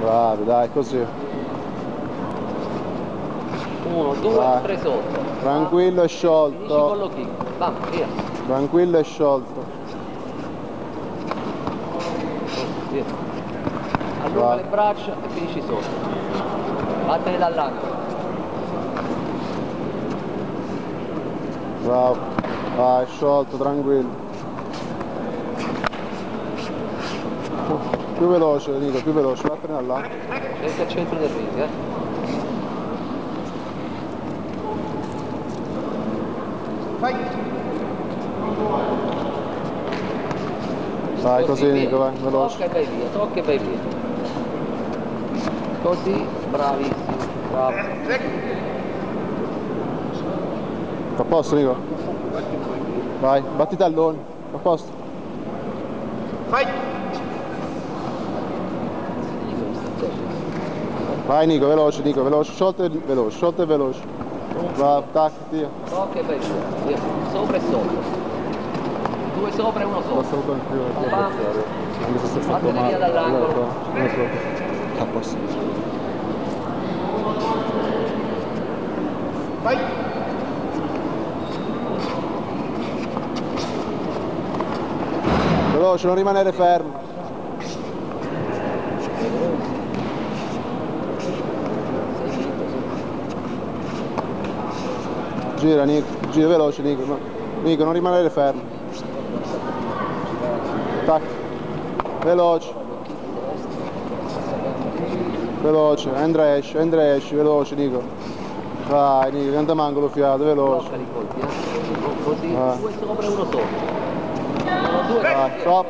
Bravi, dai, così. 1, 2, 3 sotto. Tranquillo e sciolto. Finisci con lo kick. Vamos, via. Tranquillo e sciolto. Via. Allunga le braccia e finisci sotto. Vattene dall'angolo. Bravo. Vai, sciolto, tranquillo. Più veloce, Nico, più veloce, vattene da là. Cerca il centro del ring, Vai. Vai così Nico, vai, veloce. Tocca e vai via, tocca e vai via. Così, bravissimo, bravo. A posto Nico? Vai, batti i talloni, a posto. Vai! Vai Nico, veloce, sciolto e veloce, sciolto e veloce. Va, tac, via. Tocca e vai via, sopra e sotto. 2 sopra e 1 sopra. Basta un po' in più, anche se sto fatto Vattene male. via dall'angolo. Non è proprio. A posto. Vai! Veloce, non rimanere fermo. Gira Nico, gira veloce Nico, no. Nico non rimanere fermo. Tac. Veloce. Veloce, entra esci, veloce Nico. Vai Nico, canta manco lo fiato, veloce. Blocca i colpi, così, 2 sopra e 1 sotto. 1, 2, vai, stop.